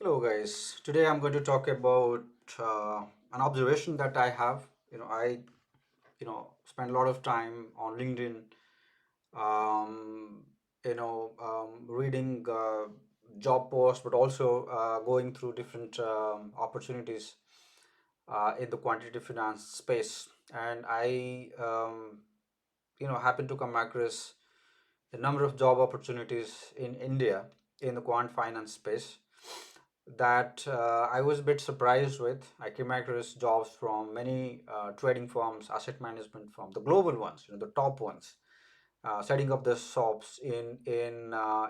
Hello, guys. Today I'm going to talk about an observation that I have. I spend a lot of time on LinkedIn, um, reading job posts, but also going through different opportunities in the quantitative finance space. And I happen to come across a number of job opportunities in India in the quant finance space that I was a bit surprised with. I came across jobs from many trading firms, asset management firms, the global ones, the top ones, setting up the shops in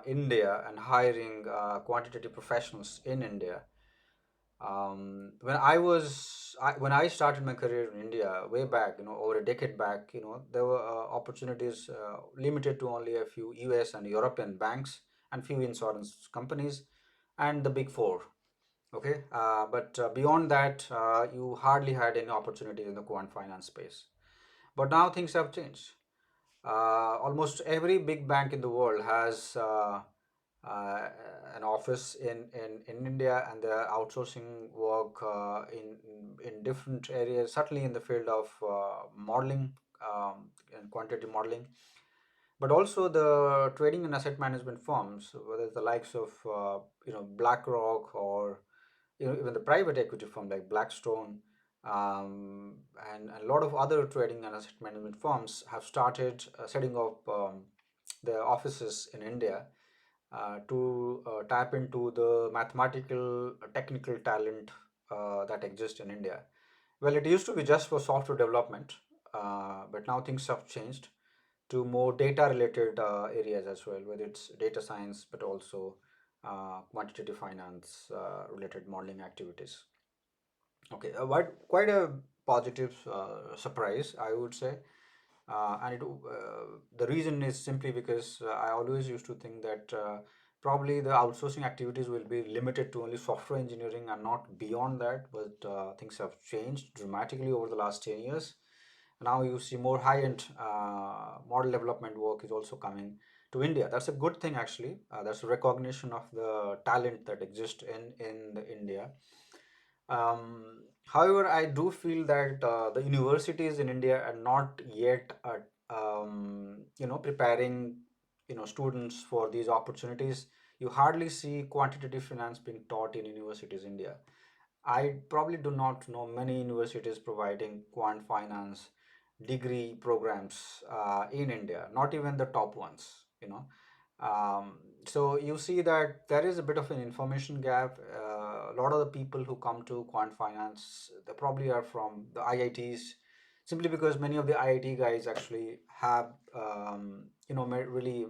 India and hiring quantitative professionals in India. When I started my career in India way back, over a decade back, there were opportunities limited to only a few US and European banks and few insurance companies and the big four. Okay, but beyond that, you hardly had any opportunities in the quant finance space. But now things have changed. Almost every big bank in the world has uh, an office in India, and they're outsourcing work in different areas, certainly in the field of modeling and quantitative modeling, but also the trading and asset management firms, whether it's the likes of BlackRock or even the private equity firm like Blackstone, and a lot of other trading and asset management firms have started setting up their offices in India to tap into the mathematical, technical talent that exists in India. Well, it used to be just for software development, but now things have changed to more data related areas as well, whether it's data science, but also quantitative finance related modeling activities. Okay, quite a positive surprise, I would say. The reason is simply because I always used to think that probably the outsourcing activities will be limited to only software engineering and not beyond that. But things have changed dramatically over the last 10 years. Now you see more high-end model development work is also coming to India. That's a good thing, actually. That's a recognition of the talent that exists in India. However, I do feel that the universities in India are not yet preparing students for these opportunities. You hardly see quantitative finance being taught in universities in India. I probably do not know many universities providing quant finance degree programs in India, not even the top ones. So you see that there is a bit of an information gap. A lot of the people who come to quant finance, they probably are from the IITs, simply because many of the IIT guys actually have, really,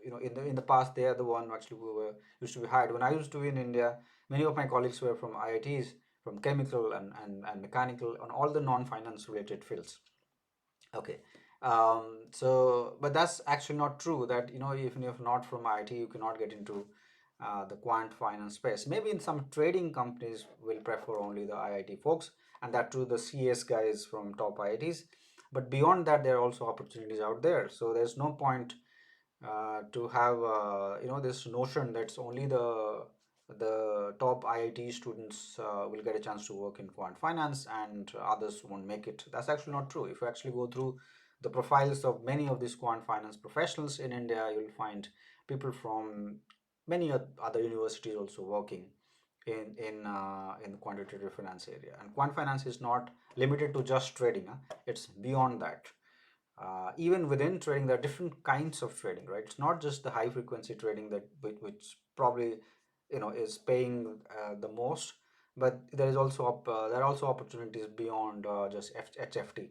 in the past, they are the one actually who were used to be hired. When I used to be in India, many of my colleagues were from IITs, from chemical and mechanical, and all the non-finance related fields. Okay. But that's actually not true. That even if not from IT, you cannot get into the quant finance space. Maybe in some trading companies will prefer only the IIT folks, and that too the CS guys from top IITs. But beyond that, there are also opportunities out there. So there's no point to have this notion that's only the top IIT students will get a chance to work in quant finance and others won't make it. That's actually not true. If you actually go through the profiles of many of these quant finance professionals in India, you'll find people from many other universities also working in the quantitative finance area. And quant finance is not limited to just trading. It's beyond that. Even within trading, there are different kinds of trading, right? It's not just the high frequency trading that which probably is paying the most, but there are also opportunities beyond just HFT.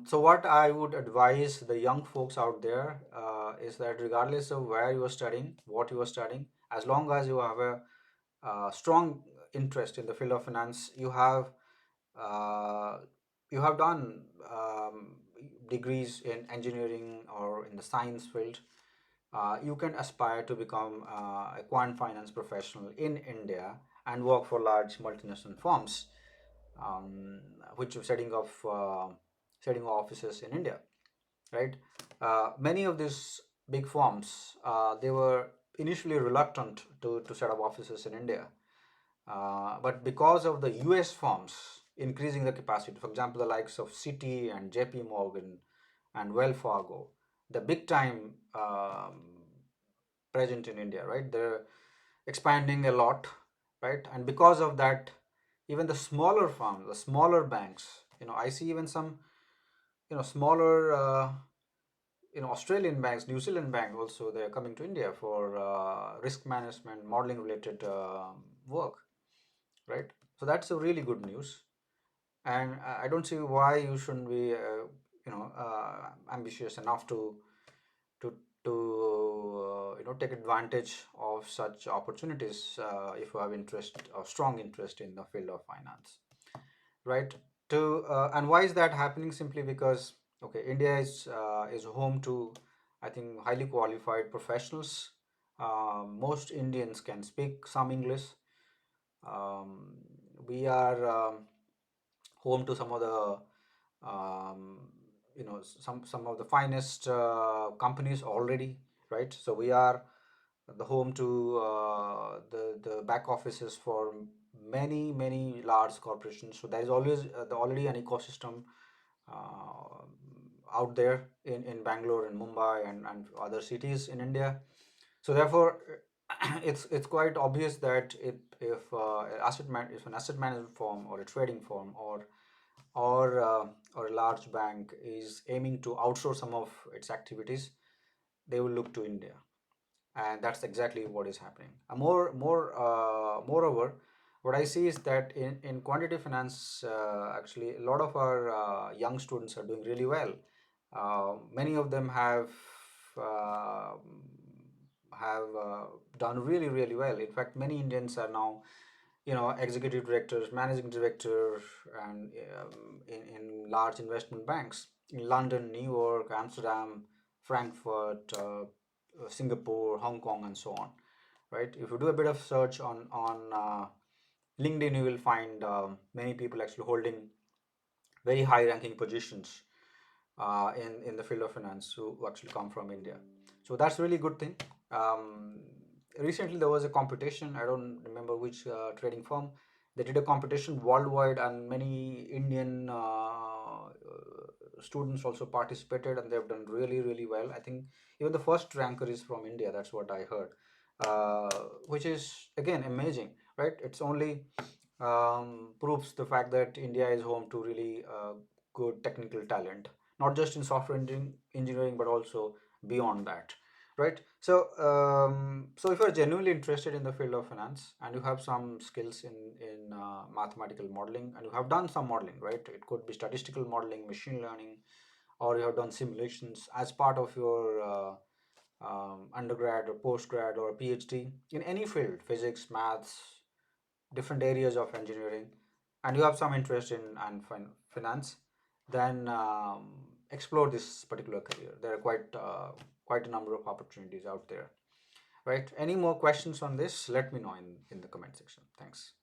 So what I would advise the young folks out there is that regardless of where you are studying, what you are studying, as long as you have a strong interest in the field of finance, uh, you have done degrees in engineering or in the science field, you can aspire to become a quant finance professional in India and work for large multinational firms, um, which are setting offices in India, right? Many of these big firms, they were initially reluctant to set up offices in India. But because of the US firms increasing the capacity, for example, the likes of Citi and JP Morgan and Wells Fargo, the big time present in India, right? They're expanding a lot, right? And because of that, even the smaller firms, the smaller banks, I see even some, smaller, Australian banks, New Zealand bank also, they're coming to India for risk management, modeling related work, right? So that's a really good news, and I don't see why you shouldn't be, ambitious enough to take advantage of such opportunities if you have interest or strong interest in the field of finance, right? To And why is that happening? Simply because, okay, India is home to, I think, highly qualified professionals. Most Indians can speak some English. um, we are home to some of the some of the finest companies already, right? So we are the home to the back offices for many large corporations. So there is always already an ecosystem uh, out there in Bangalore and Mumbai and other cities in India. So therefore, it's quite obvious that if an asset management firm or a trading firm or a large bank is aiming to outsource some of its activities, they will look to India, and that's exactly what is happening. Moreover, what I see is that in quantitative finance, actually, a lot of our young students are doing really well. Many of them uh, done really well. In fact, many Indians are now, executive directors, managing director, and in large investment banks in London, New York, Amsterdam, Frankfurt, Singapore, Hong Kong, and so on. Right? If you do a bit of search on LinkedIn, you will find many people actually holding very high ranking positions in the field of finance who actually come from India. So that's really good thing. Um, Recently, there was a competition. I don't remember which trading firm. They did a competition worldwide, and many Indian students also participated, and they've done really well. I think even the first ranker is from India. That's what I heard, which is again amazing, right? It's only proves the fact that India is home to really good technical talent, not just in software engineering, but also beyond that, right? So if you're genuinely interested in the field of finance and you have some skills in mathematical modeling, and you have done some modeling, right? It could be statistical modeling, machine learning, or you have done simulations as part of your undergrad or postgrad or PhD in any field, physics, maths, different areas of engineering, and you have some interest in finance, then explore this particular career. There are quite a number of opportunities out there, right? Any more questions on this? Let me know in the comment section. Thanks.